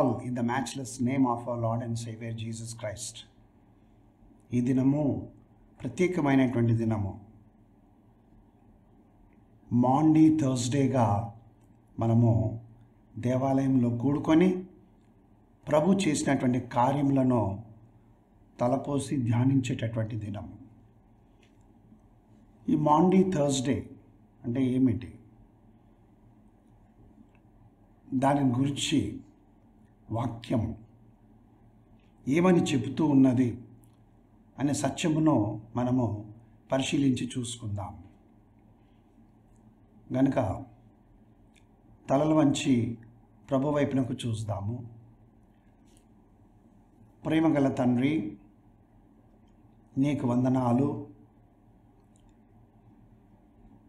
all in the matchless name of our Lord and Savior Jesus Christ. ఈ దినము ప్రత్యేకమైనటువంటి దినము. మాండీ థర్స్డేగా మనము దేవాలయంలో కూడుకొని ప్రభు చేసినటువంటి కార్యములను తలపోసి ధ్యానించేటటువంటి దినము. ఈ మాండీ థర్స్డే అంటే ఏమిటి, దాని గురించి వాక్యం ఏమని చెబుతూ ఉన్నది అనే సత్యమును మనము పరిశీలించి చూసుకుందాం. గనుక తలలు వంచి ప్రభు వైపునకు చూద్దాము. ప్రేమగల తండ్రి, నీకు వందనాలు.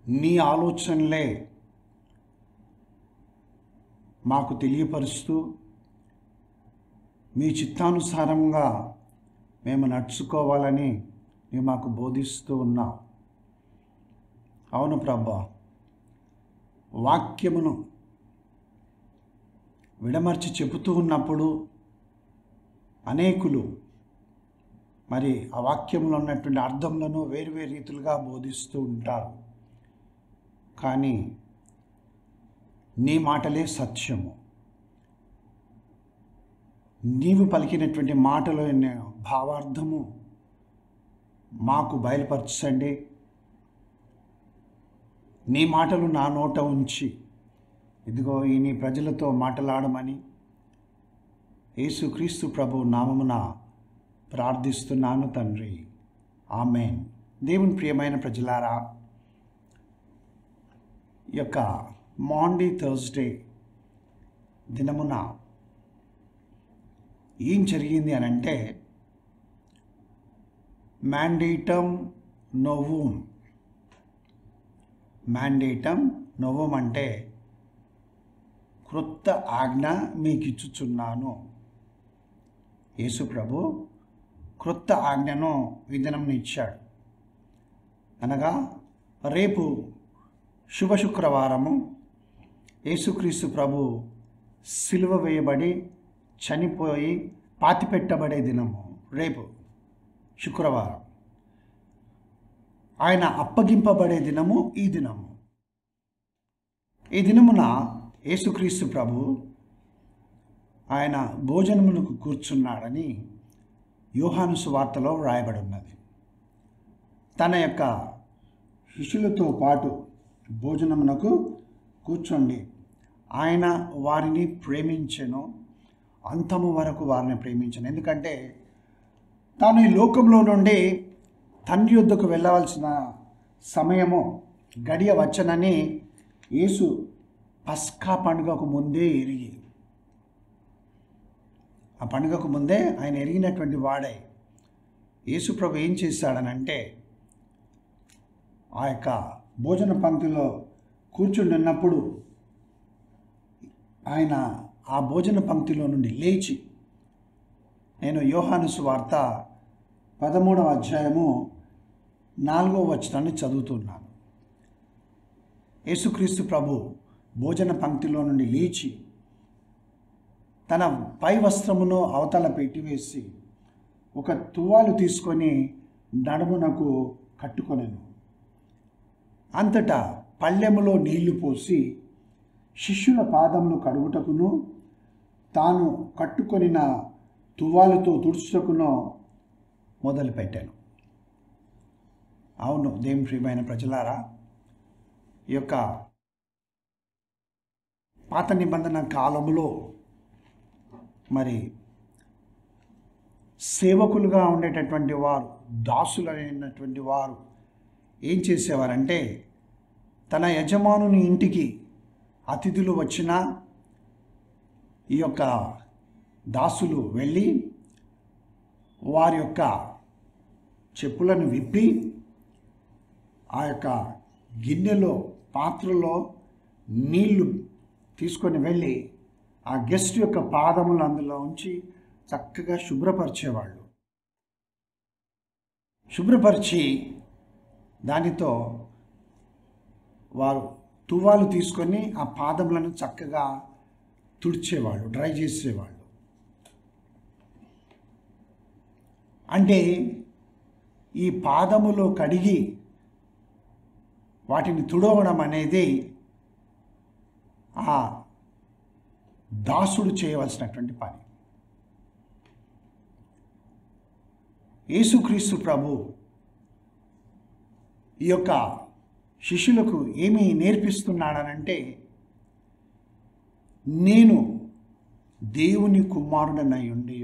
నీ ఆలోచనలే మాకు తెలియపరుస్తూ మీ చిత్తానుసారంగా మేము నడుచుకోవాలని నీవు మాకు బోధిస్తూ ఉన్నావు. అవును ప్రభా, వాక్యమును విడమర్చి చెబుతూ ఉన్నప్పుడు అనేకులు మరి ఆ వాక్యంలో ఉన్నటువంటి అర్థములను వేరువేరు రీతులుగా బోధిస్తూ ఉంటారు. కానీ నీ మాటలే సత్యము. నీవు పలికినటువంటి మాటలో భావార్థము మాకు బయలుపరచండి. నీ మాటలు నా నోట ఉంచి ఇదిగో ఈ నీ ప్రజలతో మాట్లాడమని యేసుక్రీస్తు ప్రభు నామమున ప్రార్థిస్తున్నాను తండ్రి. ఆమేన్. దేవుని ప్రియమైన ప్రజలారా, ఈ యొక్క మాండీ థర్స్డే దినమున ఏం జరిగింది అని అంటే, మ్యాండేటం నోవూమ్. మ్యాండేటం నోవూమ్ అంటే క్రొత్త ఆజ్ఞ మీకు ఇచ్చుచున్నాను. యేసు ప్రభు క్రొత్త ఆజ్ఞను ఈ దినం ఇచ్చాడు. అనగా రేపు శుభ శుక్రవారము యేసుక్రీస్తు ప్రభు సిలువ వేయబడి చనిపోయి పాతిపెట్టబడే దినము. రేపు శుక్రవారం ఆయన అప్పగింపబడే దినము ఈ దినము. ఈ దినమున యేసుక్రీస్తు ప్రభు ఆయన భోజనమునకు కూర్చున్నాడని యోహాను సువార్తలో వ్రాయబడి ఉన్నది. తన యొక్క శిష్యులతో పాటు భోజనమునకు కూర్చోండి. ఆయన వారిని ప్రేమించెను, అంతము వరకు వారిని ప్రేమించెను. ఎందుకంటే తాను ఈ లోకంలో నుండి తండ్రి యొద్దకు వెళ్ళవలసిన సమయము గడియ వచ్చనని యేసు పస్కా పండుగకు ముందే ఎరిగి, ఆ పండుగకు ముందే ఆయన ఎరిగినటువంటి వాడై యేసు ప్రభు ఏం చేశాడనంటే, ఆ యొక్క భోజన పంక్తిలో కూర్చుండినప్పుడు ఆయన ఆ భోజన పంక్తిలో నుండి లేచి, నేను యోహాను సువార్త 13వ అధ్యాయము 4వ వచనాన్ని చదువుతున్నాను. యేసుక్రీస్తు ప్రభు భోజన పంక్తిలో నుండి లేచి తన పై వస్త్రమును అవతల పెట్టివేసి ఒక తువ్వాలు తీసుకొని నడుమునకు కట్టుకొనెను. అంతటా పళ్ళెములో నీళ్లు పోసి శిష్యుల పాదములు కడుగుటకును తాను కట్టుకొనిన తువ్వాలుతో తుడుచుటకును మొదలుపెట్టాను. అవును దేవుని ప్రియమైన ప్రజలారా, ఈ యొక్క పాత నిబంధన కాలంలో మరి సేవకులుగా ఉండేటటువంటి వారు, దాసులైనటువంటి వారు ఏం చేసేవారంటే, తన యజమానుని ఇంటికి అతిథులు వచ్చినా ఈ యొక్క దాసులు వెళ్ళి వారి యొక్క చెప్పులను విప్పి ఆ యొక్క గిన్నెలో పాత్రలో నీళ్లు తీసుకొని వెళ్ళి ఆ గెస్ట్ యొక్క పాదములు అందులో ఉంచి చక్కగా శుభ్రపరిచేవాళ్ళు. శుభ్రపరిచి దానితో వారు తువ్వాలు తీసుకొని ఆ పాదములను చక్కగా తుడిచేవాళ్ళు, డ్రై చేసేవాళ్ళు. అంటే ఈ పాదములు కడిగి వాటిని తుడవడం అనేది ఆ దాసుడు చేయవలసినటువంటి పని. యేసుక్రీస్తు ప్రభు ఈ యొక్క శిష్యులకు ఏమి నేర్పిస్తున్నాడనంటే, నేను దేవుని కుమారుడనై ఉండి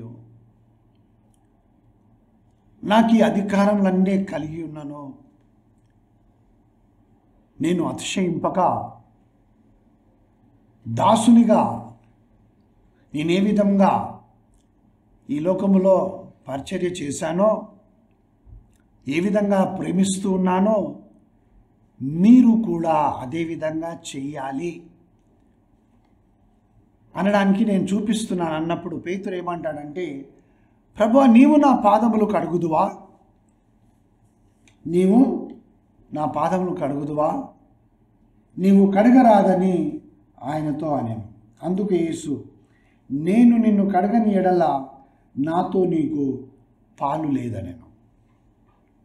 నాకు ఈ అధికారములన్నీ కలిగి ఉన్నాను. నేను అతిశయింపక దాసునిగా నేనే విధంగా ఈ లోకములో పరిచర్య చేశానో, ఏ విధంగా ప్రేమిస్తూ ఉన్నానో మీరు కూడా అదే విధంగా చెయ్యాలి అనడానికి నేను చూపిస్తున్నాను అన్నప్పుడు పేతురు ఏమంటాడంటే, ప్రభువా, నీవు నా పాదములు కడుగుదువా? నీవు నా పాదములు కడుగుదువా? నీవు కడగరాదని ఆయనతో అనేను. అందుకు యేసు, నేను నిన్ను కడగని ఎడల నాతో నీకు పాలు లేదనెను.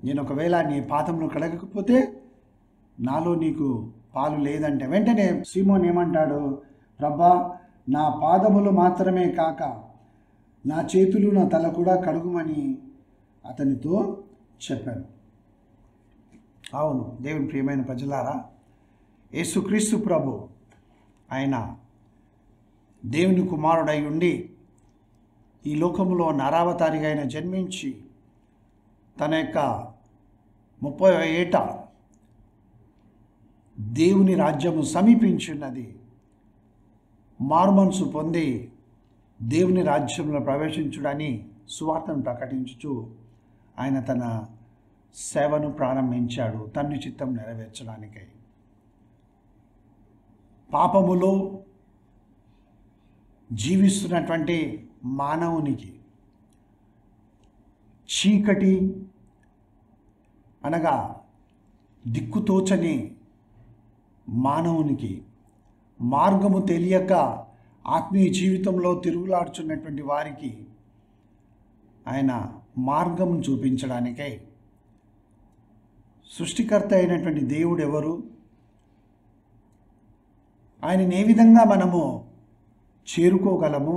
నేను ఒకవేళ నీ పాదములు కడగకపోతే నాలో నీకు పాలు లేదంటే, వెంటనే సీమోన్ ఏమంటాడు, ప్రభా, నా పాదములు మాత్రమే కాక నా చేతులు నా తల కూడా కడుగుమని అతనితో చెప్పాను. అవును, దేవుని ప్రియమైన ప్రజలారా, యేసుక్రీస్తు ప్రభు ఆయన దేవుని కుమారుడై ఉండి ఈ లోకంలో నరావతారిగా ఆయన జన్మించి తన యొక్క 30వ ఏట దేవుని రాజ్యము సమీపించున్నది, మారుమనసు పొంది దేవుని రాజ్యంలో ప్రవేశించుడని సువార్తను ప్రకటించుచు ఆయన తన సేవను ప్రారంభించాడు, తండ్రి చిత్తం నెరవేర్చడానికై. పాపములో జీవిస్తున్నటువంటి మానవునికి, చీకటి అనగా దిక్కుతోచని మానవునికి, మార్గము తెలియక ఆత్మీయ జీవితంలో తిరుగులాడుచున్నటువంటి వారికి ఆయన మార్గం చూపించడానికై సృష్టికర్త అయినటువంటి దేవుడు ఎవరు, ఆయనను ఏ విధంగా మనము చేరుకోగలము,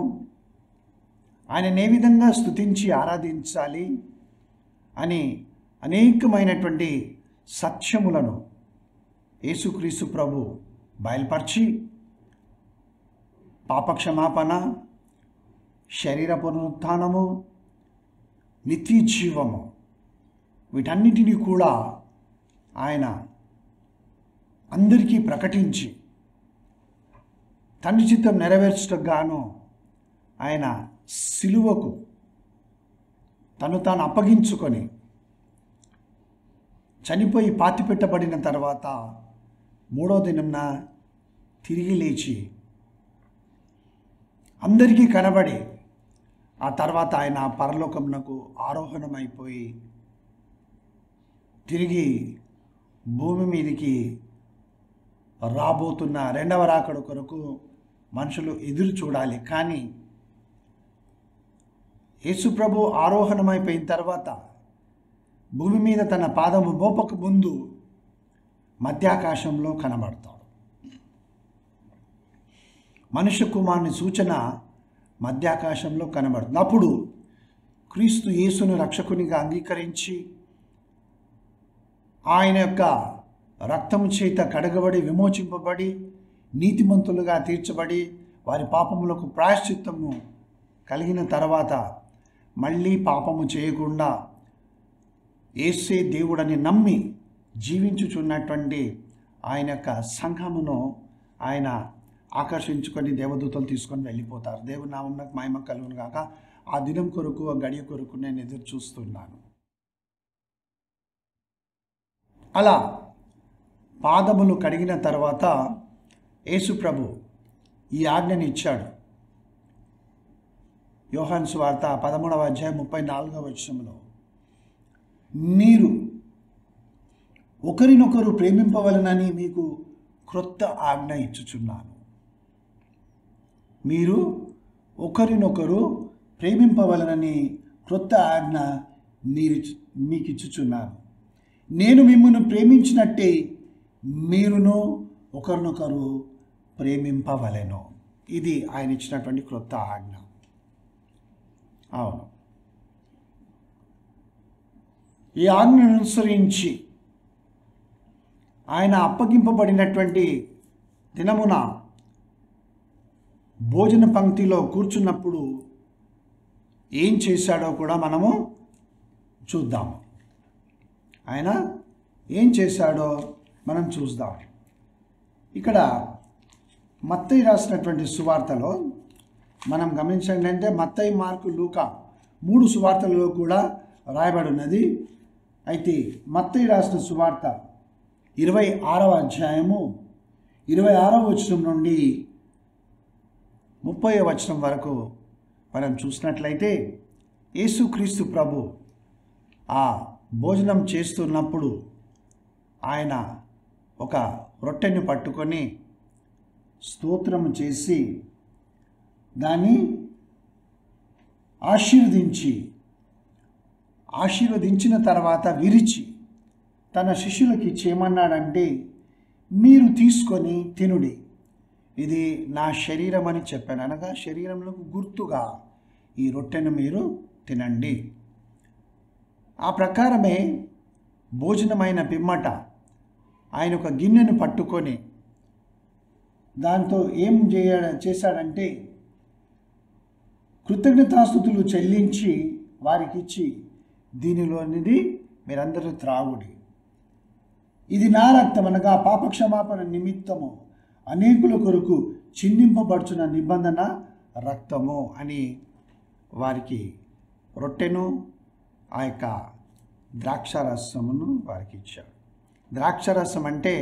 ఆయనను ఏ విధంగా స్తుతించి ఆరాధించాలి అని అనేకమైనటువంటి సత్యములను యేసుక్రీస్తు ప్రభు బయలుపరిచి పాపక్షమాపణ, శరీర పునరుత్థానము, నిత్య జీవము, వీటన్నిటినీ కూడా ఆయన అందరికీ ప్రకటించి తండ్రి చిత్తం నెరవేర్చటకు గాను ఆయన సిలువకు తను తాను అప్పగించుకొని చనిపోయి పాతిపెట్టబడిన తర్వాత 3వ దినంన తిరిగి లేచి అందరికీ కనబడి ఆ తర్వాత ఆయన పరలోకమునకు ఆరోహణమైపోయి తిరిగి భూమి మీదకి రాబోతున్న 2వ రాకడ కొరకు మనుషులు ఎదురు చూడాలి. కానీ యేసు ప్రభు ఆరోహణమైపోయిన తర్వాత భూమి మీద తన పాదము మోపక ముందు మధ్యాకాశంలో కనబడతాడు. మనుష్య కుమారుని సూచన మధ్యాకాశంలో కనబడుతుంది. అప్పుడు క్రీస్తు యేసును రక్షకునిగా అంగీకరించి ఆయన యొక్క రక్తము చేత కడగబడి విమోచింపబడి నీతిమంతులుగా తీర్చబడి వారి పాపములకు ప్రాయశ్చిత్తము కలిగిన తర్వాత మళ్ళీ పాపము చేయకుండా యేసే దేవుడని నమ్మి జీవించుచున్నటువంటి ఆయన యొక్క సంఘమును ఆయన ఆకర్షించుకొని దేవదూతలు తీసుకొని వెళ్ళిపోతారు. దేవుని నామమునకు మహిమ కలుగును గాక. ఆ దినం కొరకు, ఆ గడియ కొరకు నేను ఎదురు చూస్తున్నాను. అలా పాదములు కడిగిన తర్వాత యేసు ప్రభు ఈ ఆజ్ఞని ఇచ్చాడు. యోహాను సువార్త 13వ అధ్యాయం 34వ వచనంలో, మీరు ఒకరినొకరు ప్రేమింపవలనని మీకు క్రొత్త ఆజ్ఞ ఇచ్చుచున్నాను. మీరు ఒకరినొకరు ప్రేమింపవలనని క్రొత్త ఆజ్ఞ మీకు ఇచ్చుచున్నాను. నేను మిమ్మల్ని ప్రేమించినట్టే మీరును ఒకరినొకరు ప్రేమింపవలెను. ఇది ఆయన ఇచ్చినటువంటి క్రొత్త ఆజ్ఞ. అవును, ఈ ఆజ్ఞను అనుసరించి ఆయన అప్పగింపబడినటువంటి దినమున భోజన పంక్తిలో కూర్చున్నప్పుడు ఏం చేశాడో కూడా మనము చూద్దాము. ఆయన ఏం చేశాడో మనం చూద్దాం. ఇక్కడ మత్తయి రాసినటువంటి సువార్తలో మనం గమనించండి, అంటే మత్తయి, మార్కు, లూకా 3 సువార్తలలో కూడా రాయబడి ఉన్నది. అయితే మత్తయి రాసిన సువార్త 26వ అధ్యాయము 26వ వచనం నుండి 30వ వచనం వరకు మనం చూసినట్లయితే యేసుక్రీస్తు ప్రభు ఆ భోజనం చేస్తున్నప్పుడు ఆయన ఒక రొట్టెని పట్టుకొని స్తోత్రం చేసి దాన్ని ఆశీర్వదించిన తర్వాత విరిచి తన శిష్యులకి ఇచ్చి ఏమన్నాడంటే, మీరు తీసుకొని తినుడి, ఇది నా శరీరం అని చెప్పాను. అనగా శరీరంలో గుర్తుగా ఈ రొట్టెను మీరు తినండి. ఆ ప్రకారమే భోజనమైన పిమ్మట ఆయన ఒక గిన్నెను పట్టుకొని దాంతో ఏం చేశాడంటే కృతజ్ఞతాస్తుతులు చెల్లించి వారికి ఇచ్చి, దీనిలోనిది మీరందరూ త్రాగుడి, ఇది నా రక్తం, అనగా పాపక్షమాపణ నిమిత్తము అనేకుల కొరకు చిందింపబడుచున్న నిబంధన రక్తము అని వారికి రొట్టెను ఆ యొక్క ద్రాక్షారసమును వారికి ఇచ్చాడు. ద్రాక్షారసం అంటే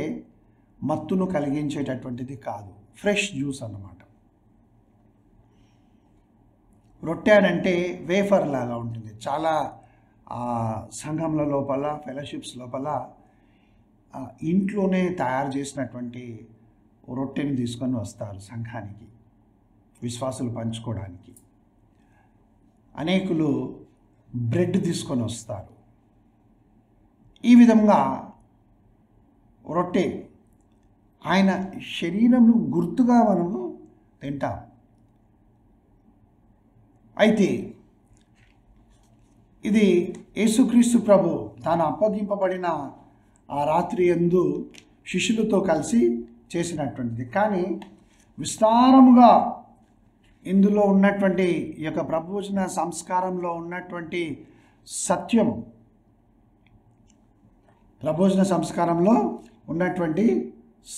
మత్తును కలిగించేటటువంటిది కాదు, ఫ్రెష్ జ్యూస్ అన్నమాట. రొట్టె అంటే వేఫర్ లాగా ఉంటుంది. చాలా సంఘంల లోపల, ఫెలోషిప్స్ లోపల ఇంట్లోనే తయారు చేసినటువంటి రొట్టెని తీసుకొని వస్తారు సంఘానికి, విశ్వాసులు పంచుకోవడానికి. అనేకులు బ్రెడ్ తీసుకొని వస్తారు. ఈ విధంగా రొట్టె ఆయన శరీరంలో గుర్తుగా మనము తింటాం. అయితే ఇది యేసుక్రీస్తు ప్రభు తాను అప్పగింపబడిన ఆ రాత్రి యందు శిష్యులతో కలిసి చేసినటువంటిది. కానీ విస్తారముగా ఇందులో ఉన్నటువంటి ఈ యొక్క ప్రభువచన సంస్కారంలో ఉన్నటువంటి సత్యం, ప్రభువచన సంస్కారంలో ఉన్నటువంటి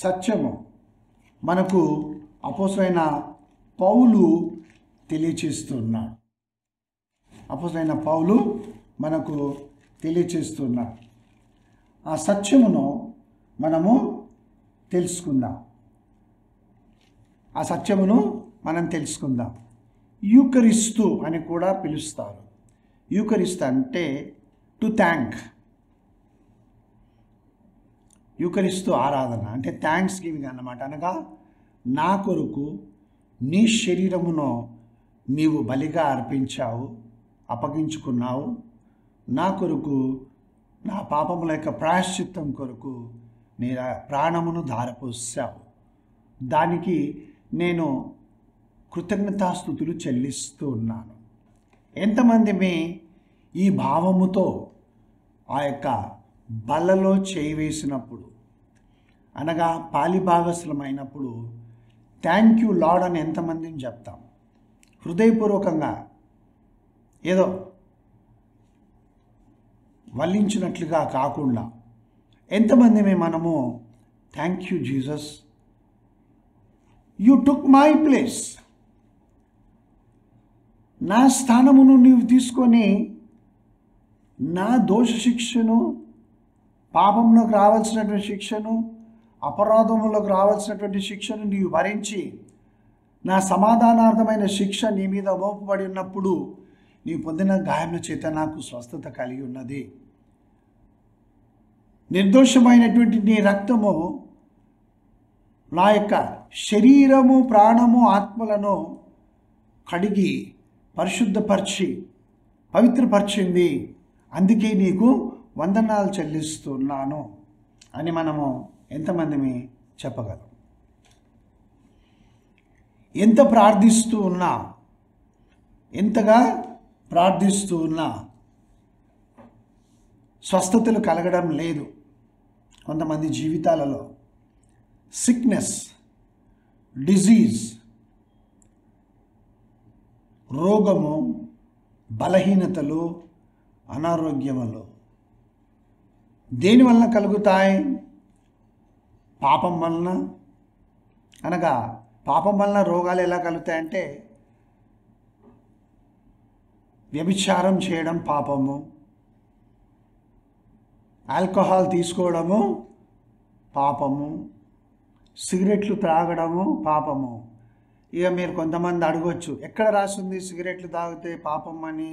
సత్యము మనకు అపోస్తలుడైన పౌలు తెలియచేస్తున్నాడు. అపోస్తలుడైన పౌలు మనకు తెలియచేస్తున్నాడు. ఆ సత్యమును మనము తెలుసుకుందాం. ఆ సత్యమును మనం తెలుసుకుందాం. యూకరిస్తు అని కూడా పిలుస్తారు. యూకరిస్తు అంటే టు థ్యాంక్. యూకరిస్తు ఆరాధన అంటే థ్యాంక్స్ గివింగ్ అన్నమాట. అనగా నా కొరకు నీ శరీరమును నీవు బలిగా అర్పించావు, అప్పగించుకున్నావు, నా కొరకు, నా పాపముల యొక్క ప్రాయశ్చిత్తం కొరకు నీ ప్రాణమును ధారపోసావు. దానికి నేను కృతజ్ఞతాస్తుతులు చెల్లిస్తూ ఉన్నాను. ఎంతమంది ఈ భావముతో ఆ యొక్క బల్లలో చేయి వేసినప్పుడు, అనగా పాలిభాగస్లమైనప్పుడు థ్యాంక్ యూ లార్డ్ అని ఎంతమందిని చెప్తాం? హృదయపూర్వకంగా, ఏదో వల్లించినట్లుగా కాకుండా ఎంతమంది మనము thank you Jesus, you took my place, నా స్థానమును నీవు తీసుకొని నా దోష శిక్షను, పాపంలోకి రావాల్సినటువంటి శిక్షను, అపరాధములకు రావాల్సినటువంటి శిక్షను నీవు భరించి నా సమాధానార్థమైన శిక్ష నీ మీద మోపబడి ఉన్నప్పుడు నీవు పొందిన గాయముల చేత నాకు స్వస్థత కలిగి ఉన్నది. నిర్దోషమైనటువంటి నీ రక్తము నా యొక్క శరీరము, ప్రాణము, ఆత్మలను కడిగి పరిశుద్ధపరిచి పవిత్రపరిచింది అందుకే నీకు వందనాలు చెల్లిస్తున్నాను అని మనము ఎంతమందిని చెప్పగలం? ఎంత ప్రార్థిస్తూ ఉన్నా, ఎంతగా ప్రార్థిస్తూ ఉన్నా స్వస్థతలు కలగడం లేదు. కొంతమంది జీవితాలలో సిక్నెస్, డిజీజ్, రోగము, బలహీనతలు, అనారోగ్యములు దేని వలన కలుగుతాయి? పాపం వలన. అనగా పాపం వలన రోగాలు ఎలా కలుగుతాయంటే, వ్యభిచారం చేయడం పాపము, ఆల్కహాల్ తీసుకోవడము పాపము, సిగరెట్లు త్రాగడము పాపము. ఇక మీరు కొంతమంది అడగొచ్చు, ఎక్కడ రాసింది సిగరెట్లు తాగితే పాపం అని?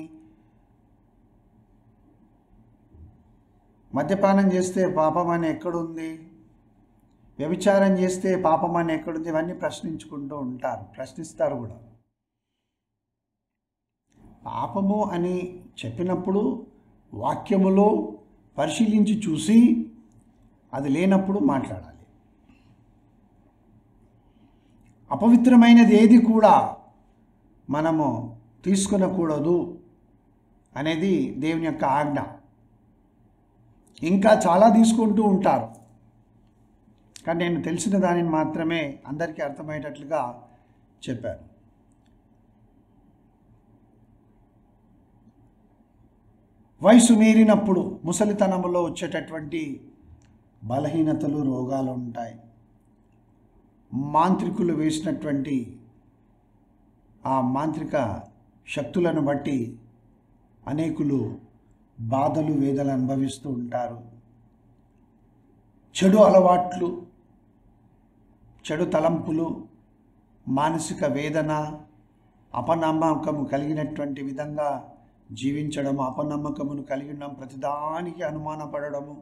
మద్యపానం చేస్తే పాపం అని ఎక్కడుంది? వ్యభిచారం చేస్తే పాపం అని ఎక్కడుంది? ఇవన్నీ ప్రశ్నించుకుంటూ ఉంటారు, ప్రశ్నిస్తారు కూడా. పాపము అని చెప్పినప్పుడు వాక్యములో పరిశీలించి చూసి అది లేనప్పుడు మాట్లాడాలి. అపవిత్రమైనది ఏది కూడా మనము తీసుకునకూడదు అనేది దేవుని యొక్క ఆజ్ఞ. ఇంకా చాలా తీసుకుంటూ ఉంటారు, కానీ నేను తెలిసిన దానిని మాత్రమే అందరికీ అర్థమయ్యేటట్లుగా చెప్పాను. వయసు మీరినప్పుడు ముసలితనంలో వచ్చేటటువంటి బలహీనతలు, రోగాలు ఉంటాయి. మాంత్రికులు వేసినటువంటి ఆ మాంత్రిక శక్తులను బట్టి అనేకులు బాధలు, వేదనలు అనుభవిస్తూ ఉంటారు. చెడు అలవాట్లు, చెడు తలంపులు, మానసిక వేదన, అపనమ్మకము కలిగినటువంటి విధంగా జీవించడము, అపనమ్మకమును కలిగి ఉన్న ప్రతిదానికి అనుమానపడము,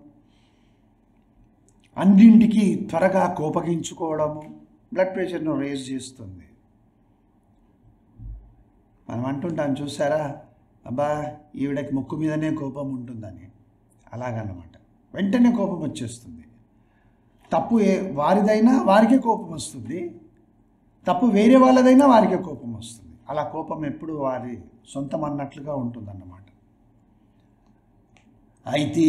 అన్నింటికి త్వరగా కోపగించుకోవడము బ్లడ్ ప్రెషర్ను రేజ్ చేస్తుంది. మనం అంటుంటాం చూసారా, అబ్బా ఈవిడకి ముక్కు మీదనే కోపం ఉంటుందని. అలాగన్నమాట, వెంటనే కోపం వచ్చేస్తుంది. తప్పు వారిదైనా వారికే కోపం వస్తుంది, తప్పు వేరే వాళ్ళదైనా వారికే కోపం వస్తుంది. అలా కోపం ఎప్పుడు వారి సొంతం అన్నట్లుగా ఉంటుందన్నమాట. అయితే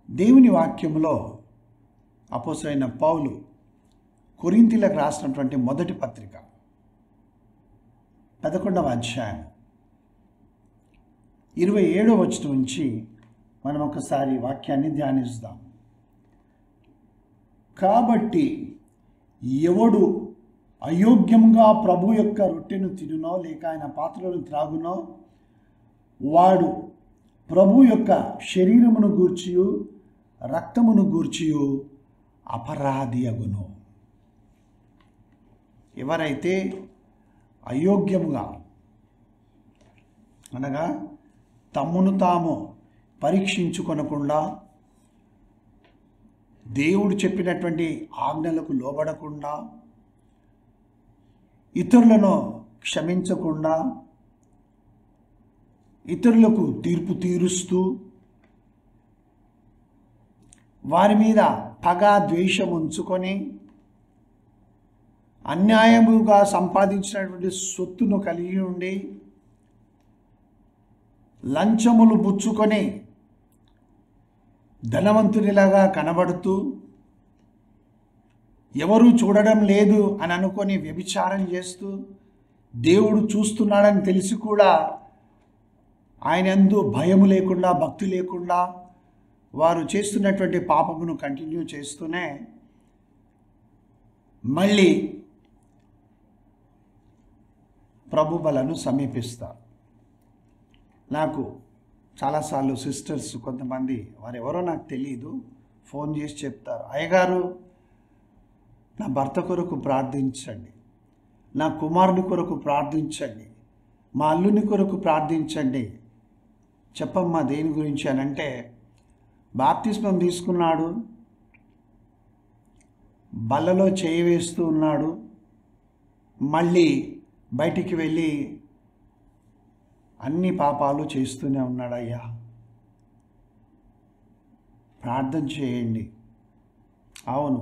దేవుని వాక్యములో అపోస్తలుడైన పౌలు కొరింథీయులకు రాసినటువంటి మొదటి పత్రిక 11వ అధ్యాయం 27వ వచనం నుంచి మనం ఒకసారి వాక్యాన్ని ధ్యానిస్తాం. కాబట్టి ఎవడు అయోగ్యంగా ప్రభు యొక్క రొట్టెను తినునో లేక ఆయన పాత్రలను త్రాగునో వాడు ప్రభు యొక్క శరీరమును గూర్చియు రక్తమును గూర్చియు అపరాధి అగును. ఎవరైతే అయోగ్యముగా, అనగా తమ్మును తాము పరీక్షించుకొనకుండా, దేవుడు చెప్పినటువంటి ఆజ్ఞలకు లోబడకుండా, ఇతరులను క్షమించకుండా, ఇతరులకు తీర్పు తీరుస్తూ, వారి మీద పగ, ద్వేషం ఉంచుకొని, అన్యాయముగా సంపాదించినటువంటి సొత్తును కలిగి ఉండి, లంచములు పుచ్చుకొని ధనవంతునిలాగా కనబడుతూ, ఎవరూ చూడడం లేదు అని అనుకొని వ్యభిచారం చేస్తూ, దేవుడు చూస్తున్నాడని తెలిసి కూడా ఆయనందు భయము లేకుండా, భక్తి లేకుండా వారు చేస్తున్నటువంటి పాపమును కంటిన్యూ చేస్తూనే మళ్ళీ ప్రభు బలను సమీపిస్తారు. నాకు చాలాసార్లు సిస్టర్స్ కొంతమంది, వారు ఎవరో నాకు తెలియదు, ఫోన్ చేసి చెప్తారు, అయ్యగారు నా భర్త కొరకు ప్రార్థించండి, నా కుమారుని కొరకు ప్రార్థించండి, మా అల్లుని కొరకు ప్రార్థించండి. చెప్పమ్మా దేని గురించి అని అంటే, బాప్తిస్మం తీసుకున్నాడు, బల్లలో చేయి వేస్తూ ఉన్నాడు, మళ్ళీ బయటికి వెళ్ళి అన్ని పాపాలు చేస్తూనే ఉన్నాడయ్యా. ప్రార్థన చేయండి. అవును,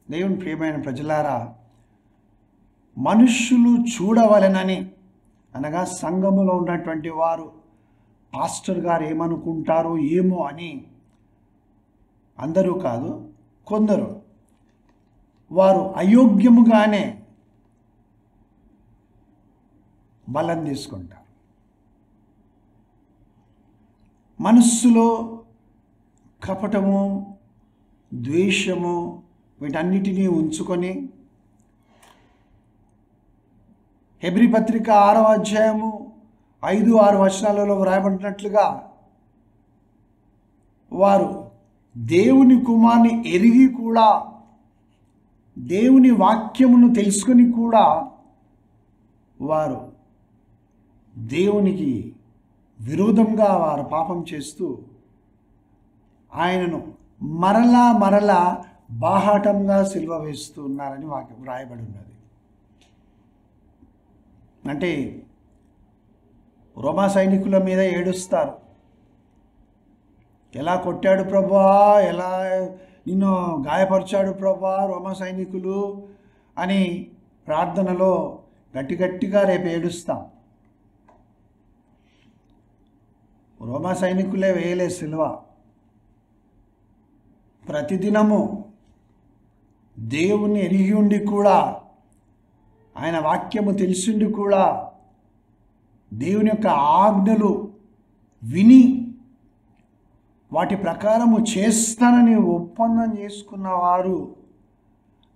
దేవుని ప్రియమైన ప్రజలారా, మనుష్యులు చూడవలెనని, అనగా సంఘములో ఉన్నటువంటి వారు పాస్టర్ గారు ఏమనుకుంటారో ఏమో అని, అందరూ కాదు, కొందరు వారు అయోగ్యముగానే బలం తీసుకుంటారు. మనస్సులో కపటము, ద్వేషము వీటన్నిటినీ ఉంచుకొని హెబ్రీ పత్రిక 6వ అధ్యాయము 5-6 వచనాలలో వ్రాయబడినట్లుగా వారు దేవుని కుమారుని ఎరిగి కూడా, దేవుని వాక్యమును తెలుసుకొని కూడా వారు దేవునికి విరోధంగా వారు పాపం చేస్తూ ఆయనను మరలా బాహాటంగా సిలువ వేస్తూ ఉన్నారని వాక్యం వ్రాయబడి ఉన్నది. అంటే రోమా సైనికుల మీద ఏడుస్తారు. ఎలా కొట్టాడు ప్రభువా, ఎలా నిన్ను గాయపరిచాడు ప్రభువా రోమా సైనికులు అని ప్రార్థనలో గట్టిగా రేపు ఏడుస్తాం. రోమా సైనికులే వేయలే సిలువ. ప్రతిదినము దేవుని ఎరిగి ఉండి కూడా, ఆయన వాక్యము తెలిసిండి కూడా, దేవుని యొక్క ఆజ్ఞలు విని వాటి ప్రకారము చేస్తానని ఒప్పందం చేసుకున్న వారు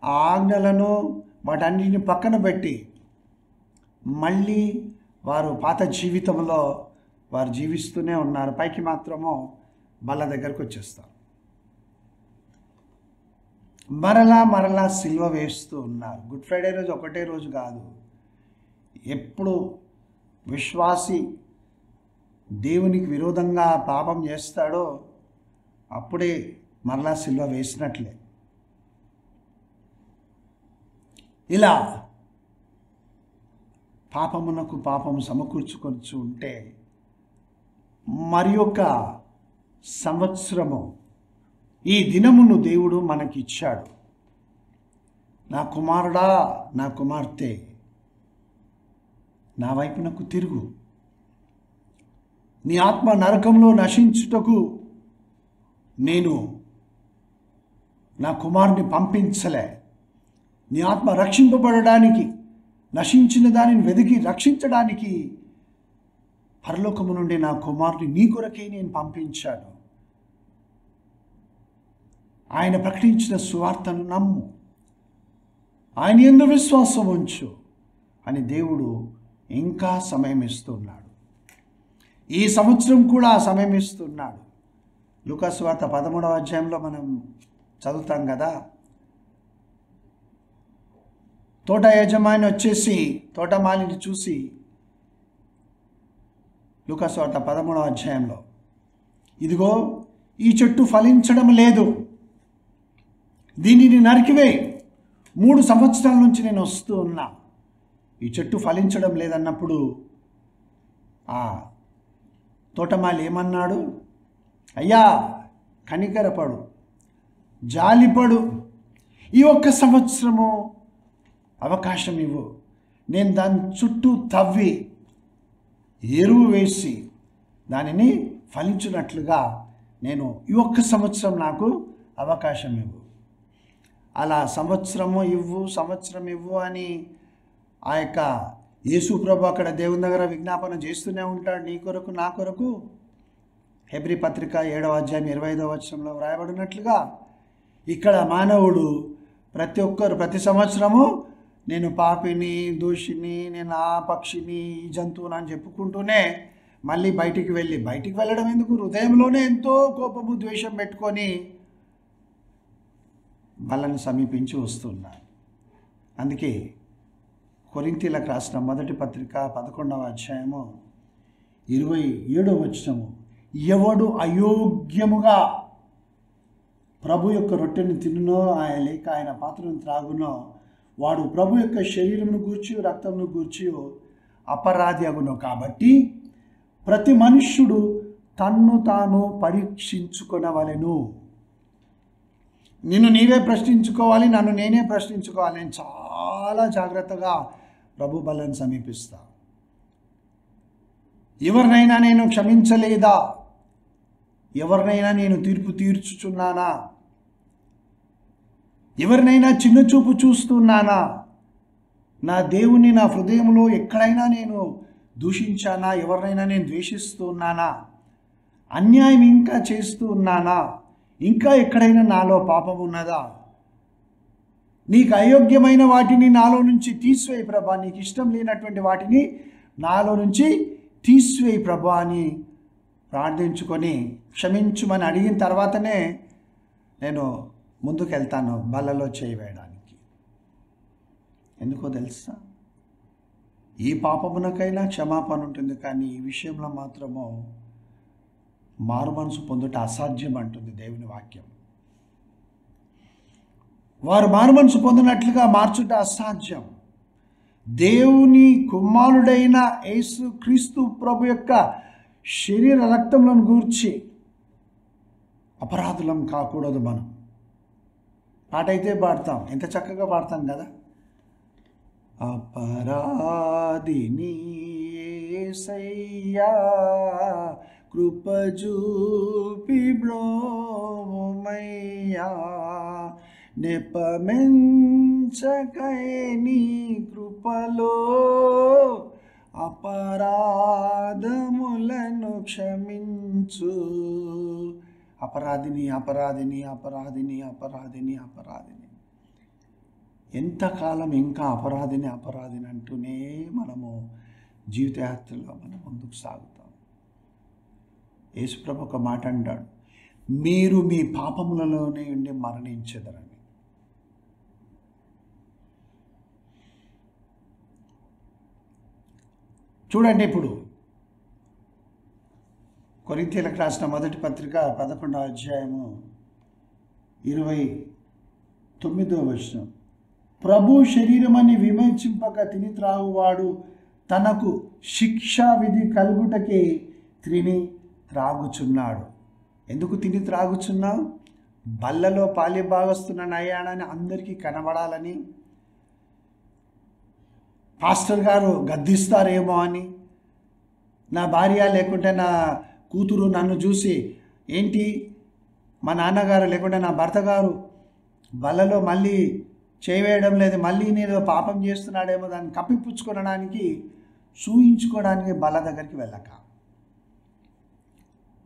ఆ ఆజ్ఞలను వాటన్నిటిని పక్కన పెట్టి మళ్ళీ వారు పాత జీవితంలో వారు జీవిస్తూనే ఉన్నారు. పైకి మాత్రము బల్ల దగ్గరకు వచ్చేస్తారు. మరలా సిల్వ వేస్తూ ఉన్నారు. గుడ్ ఫ్రైడే రోజు ఒకటే రోజు కాదు, ఎప్పుడు విశ్వాసి దేవునికి విరోధంగా పాపం చేస్తాడో అప్పుడే మరలా సిల్వ వేసినట్లే. ఇలా పాపమునకు పాపము సమకూర్చుకొని ఉంటే మరి ఒక సంవత్సరము ఈ దినమును దేవుడు మనకిచ్చాడు. నా కుమారుడా, నా కుమార్తె, నా వైపునకు తిరుగు. నీ ఆత్మ నరకంలో నశించుటకు నేను నా కుమారుని పంపించలే. నీ ఆత్మ రక్షింపబడడానికి, నశించిన దానిని వెతికి రక్షించడానికి పరలోకము నుండి నా కుమారుని నీ కొరకే నేను పంపించాను. ఆయన ప్రకటించిన సువార్తను నమ్ము, ఆయన యందు విశ్వాసం ఉంచు అని దేవుడు ఇంకా సమయం ఇస్తున్నాడు. ఈ సంవత్సరం కూడా సమయం ఇస్తున్నాడు. లూకా సువార్త 13వ అధ్యాయంలో మనం చదువుతాం కదా, తోట యజమాని వచ్చేసి తోటమాలిని చూసి, లూకా సువార్త 13వ అధ్యాయంలో, ఇదిగో ఈ చెట్టు ఫలించడం లేదు, దీనిని నరికివేయి, 3 సంవత్సరాల నుంచి నేను వస్తూ ఉన్నా, ఈ చెట్టు ఫలించడం లేదన్నప్పుడు ఆ తోటమాలి ఏమన్నాడు? అయ్యా, కనికరపడు, జాలిపడు, ఈ ఒక్క సంవత్సరము అవకాశం ఇవ్వు, నేను దాని చుట్టూ తవ్వి ఎరువు వేసి దానిని ఫలించినట్లుగా నేను ఈ ఒక్క సంవత్సరం నాకు అవకాశం ఇవ్వు. అలా సంవత్సరం ఇవ్వు అని ఆ యొక్క యేసు ప్రభు అక్కడ దేవుని దగ్గర విజ్ఞాపన చేస్తూనే ఉంటాడు, నీ కొరకు నా కొరకు. హెబ్రీ పత్రిక 7వ అధ్యాయం 25వ వచనంలో వ్రాయబడినట్లుగా ఇక్కడ మానవుడు ప్రతి సంవత్సరము నేను పాపిని, దోషిని, నేను ఆ పక్షిని, ఈ జంతువుని అని చెప్పుకుంటూనే మళ్ళీ బయటికి వెళ్ళడం ఎందుకు? హృదయంలోనే ఎంతో కోపము, ద్వేషం పెట్టుకొని వాళ్ళని సమీపించి వస్తున్నారు. అందుకే కొరింథీలకు రాసిన మొదటి పత్రిక 11వ అధ్యాయము 27వ వచనము, ఎవడు అయోగ్యముగా ప్రభు యొక్క రొట్టెను తినునో లేక ఆయన పాత్రను త్రాగునో వాడు ప్రభు యొక్క శరీరమును గూర్చి రక్తమును గూర్చి అపరాధి అగును. కాబట్టి ప్రతి మనుష్యుడు తన్ను తాను పరీక్షించుకొనవలెను. నిన్ను నీవే ప్రశ్నించుకోవాలి, నన్ను నేనే ప్రశ్నించుకోవాలి. నేను చాలా జాగ్రత్తగా ప్రభు బలను సమీపిస్తా. ఎవరినైనా నేను క్షమించలేదా? ఎవరినైనా నేను తీర్పు తీర్చుచున్నానా? ఎవరినైనా చిన్నచూపు చూస్తున్నానా? నా దేవుని నా హృదయంలో ఎక్కడైనా నేను దూషించానా? ఎవరినైనా నేను ద్వేషిస్తున్నానా? అన్యాయం ఇంకా చేస్తూ ఉన్నానా? ఇంకా ఎక్కడైనా నాలో పాపం ఉన్నదా? నీకు అయోగ్యమైన వాటిని నాలో నుంచి తీసివేయి ప్రభా, నీకు ఇష్టం లేనటువంటి వాటిని నాలో నుంచి తీసివేయి ప్రభా అని ప్రార్థించుకొని క్షమించుమని అడిగిన తర్వాతనే నేను ముందుకు వెళ్తాను బలలో చేయి వేయడానికి. ఎందుకో తెలుసా? ఈ పాపమునకైనా క్షమాపణ ఉంటుంది, కానీ ఈ విషయంలో మాత్రము మారు మనసు పొందుట అసాధ్యం అంటుంది దేవుని వాక్యం. వారు మారు మనసు పొందినట్లుగా మార్చుట అసాధ్యం. దేవుని కుమారుడైన యేసు క్రీస్తు ప్రభు యొక్క శరీర రక్తములను గూర్చి అపరాధులం కాకూడదు. మనం పాట అయితే పాడతాం, ఎంత చక్కగా పాడతాం కదా. అపరాధిని యేసయ్యా కృప చూపి బ్రోమయ్యా, నెపమెంచకై నీ కృపలో అపరాధములను క్షమించు. అపరాధిని అపరాధిని అపరాధిని అపరాధిని అపరాధిని. ఎంతకాలం ఇంకా అపరాధిని అపరాధిని అంటూనే మనము జీవితయాత్రలో మనం ముందుకు సాగుతాం. యేసుప్రభు ఒక మాట అంటాడు, మీరు మీ పాపములలోనే ఉండి మరణించెదరని. చూడండి, ఇప్పుడు కొరింథీయులకు రాసిన మొదటి పత్రిక 11వ అధ్యాయము 29వ వచనం. ప్రభు శరీరమని విమర్శింపక తిని త్రాగువాడు తనకు శిక్షా విధి కలుగుటకే తిని త్రాగుచున్నాడు. ఎందుకు తిని త్రాగుచున్నావు? బల్లలో పాలి భాగస్తున్నానయ్యానని అందరికీ కనబడాలని, పాస్టర్ గారు గద్దిస్తారేమో అని, నా భార్య లేకుంటే నా కూతురు నన్ను చూసి ఏంటి మా నాన్నగారు లేకుంటే నా భర్త గారు బల్లలో మళ్ళీ చేయవేయడం లేదు, మళ్ళీ నేను పాపం చేస్తున్నాడేమో, దాన్ని కప్పిపుచ్చుకోవడానికి చూయించుకోవడానికి బల్ల దగ్గరికి వెళ్ళక.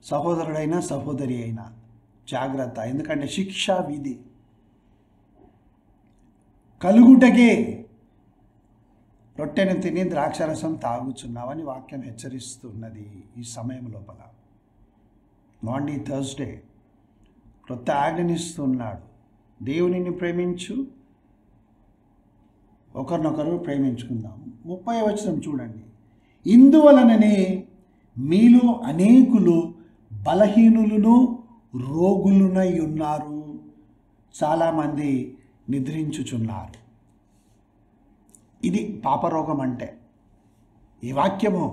సహోదరుడైనా సహోదరి అయినా జాగ్రత్త, ఎందుకంటే శిక్షా విధి కలుగుటకే రొట్టెను తిని ద్రాక్షరసం తాగుచున్నావని వాక్యం హెచ్చరిస్తున్నది. ఈ సమయం లోపల మాండీ థర్స్డే క్రొత్త ఆజ్ఞనిస్తున్నాడు. దేవునిని ప్రేమించు, ఒకరినొకరు ప్రేమించుకుందాం. 30వ వచనం చూడండి. ఇందువలననే మీలో అనేకులు బలహీనులను రోగులునై ఉన్నారు, చాలామంది నిద్రించుచున్నారు. ఇది పాపరోగం అంటే. ఈ వాక్యము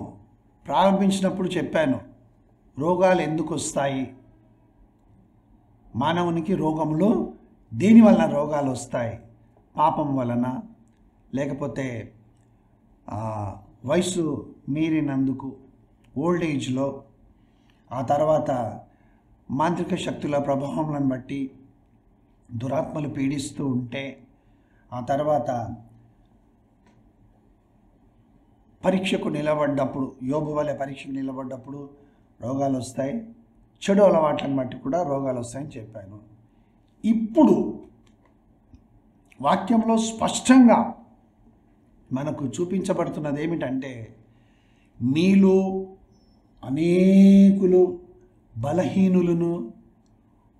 ప్రారంభించినప్పుడు చెప్పాను, రోగాలు ఎందుకు వస్తాయి, మానవునికి రోగములు దేని వలన రోగాలు వస్తాయి? పాపం వలన, లేకపోతే వయసు మీరినందుకు ఓల్డ్ ఏజ్లో, ఆ తర్వాత మాంత్రిక శక్తుల ప్రభావములను బట్టి దురాత్మలు పీడిస్తూ ఉంటే, ఆ తర్వాత పరీక్షకు నిలబడ్డప్పుడు, యోబు వలె పరీక్షకు నిలబడ్డప్పుడు రోగాలు వస్తాయి. చెడు అలవాట్లను బట్టి కూడా రోగాలు వస్తాయని చెప్పాను. ఇప్పుడు వాక్యంలో స్పష్టంగా మనకు చూపించబడుతున్నది ఏమిటంటే, మీలో అనేకులు బలహీనులను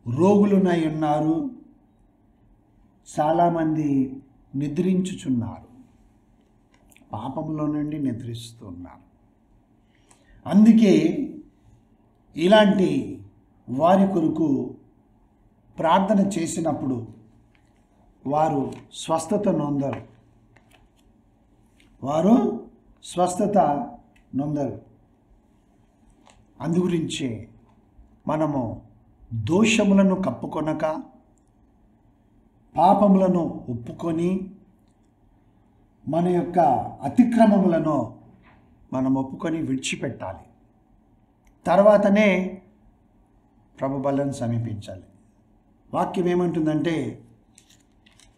రోగులునై ఉన్నారు, చాలామంది నిద్రించుచున్నారు, పాపములో నుండి నిద్రిస్తున్నారు. అందుకే ఇలాంటి వారి కొరకు ప్రార్థన చేసినప్పుడు వారు స్వస్థత నొందరు. అందుగురించే మనము దోషములను కప్పుకొనక పాపములను ఒప్పుకొని మన యొక్క అతిక్రమములను మనం ఒప్పుకొని విడిచిపెట్టాలి. తర్వాతనే ప్రభు బలను సమీపించాలి. వాక్యం ఏమంటుందంటే,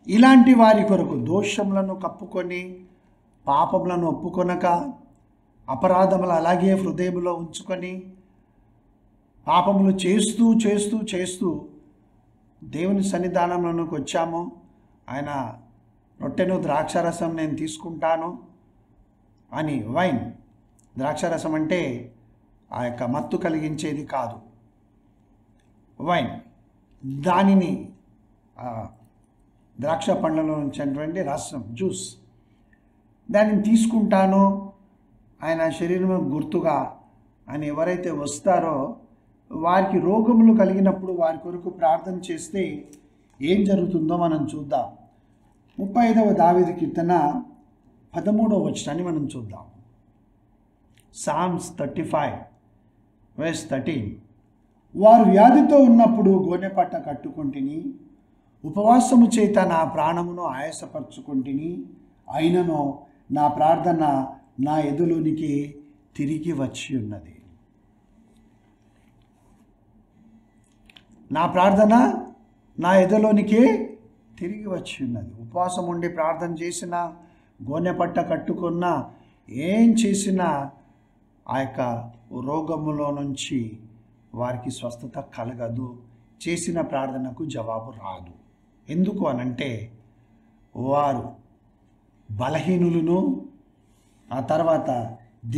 ఇలాంటి వారి కొరకు దోషములను కప్పుకొని పాపములను ఒప్పుకొనక అపరాధములు అలాగే హృదయంలో ఉంచుకొని పాపములు చేస్తూ చేస్తూ చేస్తూ దేవుని సన్నిధానంలోకి వచ్చాము. ఆయన రొట్టెను ద్రాక్షారసం నేను తీసుకుంటాను అని, వైన్ ద్రాక్షారసం అంటే ఆ యొక్క మత్తు కలిగించేది కాదు, వైన్ దానిని ద్రాక్ష పండ్లలో ఉంచినటువంటి రసం, జ్యూస్, దానిని తీసుకుంటాను ఆయన శరీరం గుర్తుగా అని ఎవరైతే వస్తారో వారికి రోగములు కలిగినప్పుడు వారి కొరకు ప్రార్థన చేస్తే ఏం జరుగుతుందో మనం చూద్దాం. 35వ దావీదు కీర్తన 13వ వచనాన్ని మనం చూద్దాం. Psalms 35:13. వారు వ్యాధితో ఉన్నప్పుడు గోనెపట్ట కట్టుకొంటిని, ఉపవాసము చేత నా ప్రాణమును ఆయాసపరచుకొంటిని, అయినను నా ప్రార్థన నా ఎదులోనికి తిరిగి వచ్చి ఉన్నది. నా ప్రార్థన నా ఎదులోనికి తిరిగి వచ్చి ఉన్నది. ఉపవాసం ఉండి ప్రార్థన చేసినా, గోనెపట్ట కట్టుకున్నా, ఏం చేసినా ఆ యొక్క రోగములో నుంచి వారికి స్వస్థత కలగదు, చేసిన ప్రార్థనకు జవాబు రాదు. ఎందుకు అనంటే వారు బలహీనులను, ఆ తర్వాత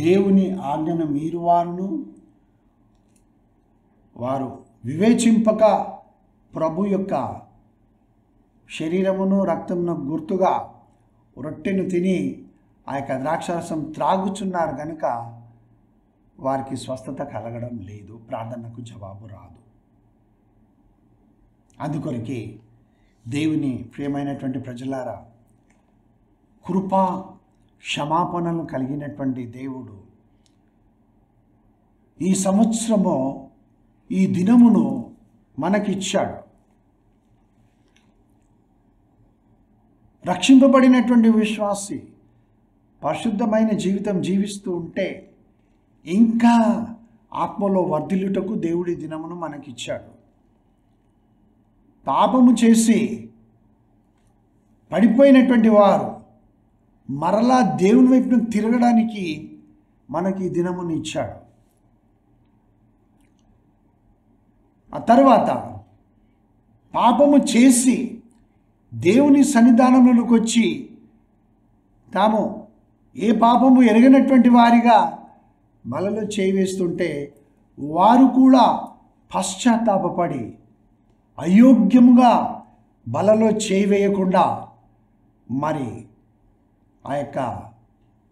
దేవుని ఆజ్ఞను మీరువారును, వారు వివేచింపక ప్రభు యొక్క శరీరమును రక్తమును గుర్తుగా రొట్టెను తిని ఆ యొక్క ద్రాక్షారసం త్రాగుచున్నారు కనుక వారికి స్వస్థత కలగడం లేదు, ప్రార్థనకు జవాబు రాదు. అందుకొరకే దేవుని ప్రియమైనటువంటి ప్రజలారా, కృపా క్షమాపణలు కలిగినటువంటి దేవుడు ఈ సంవత్సరము ఈ దినమును మనకిచ్చాడు. రక్షింపబడినటువంటి విశ్వాసి పరిశుద్ధమైన జీవితం జీవిస్తూ ఉంటే ఇంకా ఆత్మలో వర్ధిల్లుటకు దేవుడి దినమును మనకిచ్చాడు. పాపము చేసి పడిపోయినటువంటి వారు మరలా దేవుని వైపున తిరగడానికి మనకి ఈ దినమును ఇచ్చాడు. ఆ తర్వాత పాపము చేసి దేవుని సన్నిధానంలోకి వచ్చి తాము ఏ పాపము ఎరగనటువంటి వారిగా బలలో చేయి వేస్తుంటే వారు కూడా పశ్చాత్తాపపడి అయోగ్యముగా బలలో చేయి వేయకుండా మరి ఆ యొక్క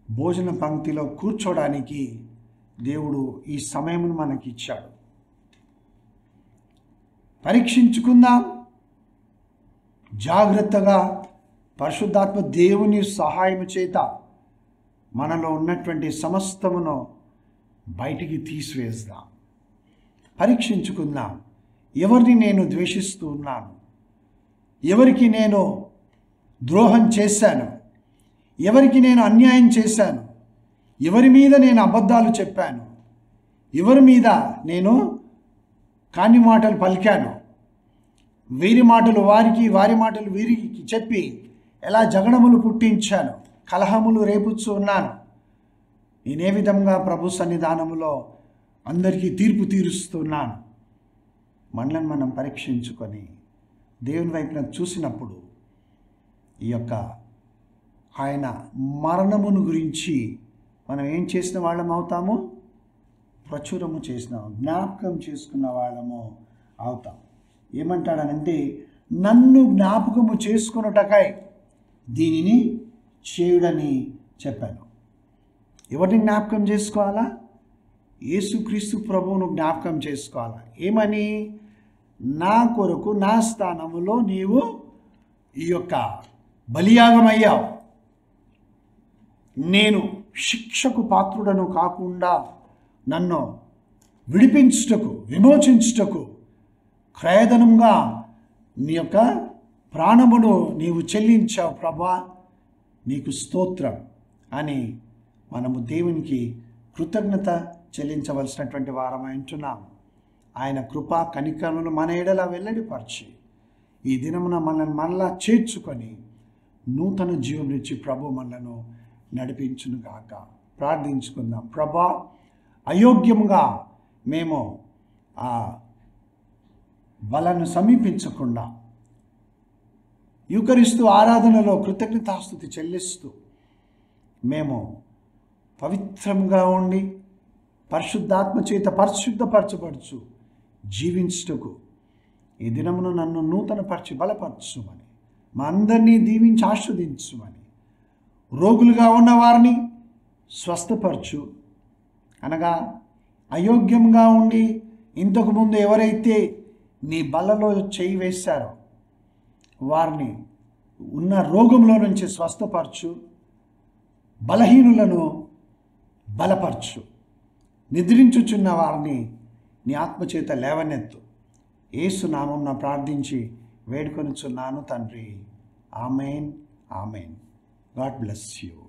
భోజన పంక్తిలో కూర్చోడానికి దేవుడు ఈ సమయమును మనకి ఇచ్చాడు. పరీక్షించుకుందాం జాగ్రత్తగా. పరిశుద్ధాత్మ దేవుని సహాయం చేత మనలో ఉన్నటువంటి సమస్తమును బయటికి తీసివేద్దాం. పరీక్షించుకుందాం. ఎవరిని నేను ద్వేషిస్తూ ఉన్నాను, ఎవరికి నేను ద్రోహం చేశాను, ఎవరికి నేను అన్యాయం చేశాను, ఎవరి మీద నేను అబద్ధాలు చెప్పాను, ఎవరి మీద నేను కాని మాటలు పలికాను, వీరి మాటలు వారికి వారి మాటలు వీరికి చెప్పి ఎలా జగడములు పుట్టించాను, కలహములు రేపుచ్చు ఉన్నాను. నేనే విధంగా ప్రభు సన్నిధానములో అందరికీ తీర్పు తీరుస్తున్నాను. మనల్ని మనం పరీక్షించుకొని దేవుని వైపున చూసినప్పుడు ఈ యొక్క ఆయన మరణమును గురించి మనం ఏం చేసిన వాళ్ళం అవుతాము? ప్రచురము చేసిన, జ్ఞాపకం చేసుకున్న వాళ్ళము అవుతాం. ఏమంటాడనంటే, నన్ను జ్ఞాపకము చేసుకున్నటకై దీనిని చేయుడని చెప్పాను. ఎవరిని జ్ఞాపకం చేసుకోవాలా? యేసుక్రీస్తు ప్రభువును జ్ఞాపకం చేసుకోవాలా. ఏమని? నా కొరకు నా స్థానములో నీవు ఈ యొక్క బలియాగమయ్యావు, నేను శిక్షకు పాత్రుడను కాకుండా నన్ను విడిపించుటకు, విమోచించుటకు క్రయధనంగా నీ యొక్క ప్రాణమును నీవు చెల్లించావు ప్రభా, నీకు స్తోత్రం అని మనము దేవునికి కృతజ్ఞత చెల్లించవలసినటువంటి వారమై ఉంటున్నాం. ఆయన కృపా కనికరమును మన ఎడల వెల్లడిపరిచి ఈ దినమున మనల్ని మరలా చేర్చుకొని నూతన జీవమిచ్చి ప్రభు మనలను నడిపించునుగాక. ప్రార్థించుకుందాం. ప్రభా, అయోగ్యంగా మేము ఆ బలను సమీపించకుండా యూకరిస్తూ ఆరాధనలో కృతజ్ఞతాస్తుతి చెల్లిస్తూ మేము పవిత్రంగా ఉండి పరిశుద్ధాత్మ చేత పరిశుద్ధపరచబడుచు జీవించుటకు ఈ దినమును నన్ను నూతనపరిచి బలపరచుమని, మా అందరినీ దీవించి ఆస్వాదించుమని, రోగులుగా ఉన్న వారిని స్వస్థపరచు. అనగా అయోగ్యంగా ఉండి ఇంతకుముందు ఎవరైతే నీ బలలో చేయి వేశారో వారిని ఉన్న రోగంలో నుంచి స్వస్థపరచు. బలహీనులను బలపరచు. నిద్రించుచున్న వారిని నీ ఆత్మచేత లేవనెత్తు. యేసు నామమున ప్రార్థించి వేడుకొనుచున్నాను తండ్రి. Amen, amen. God bless you.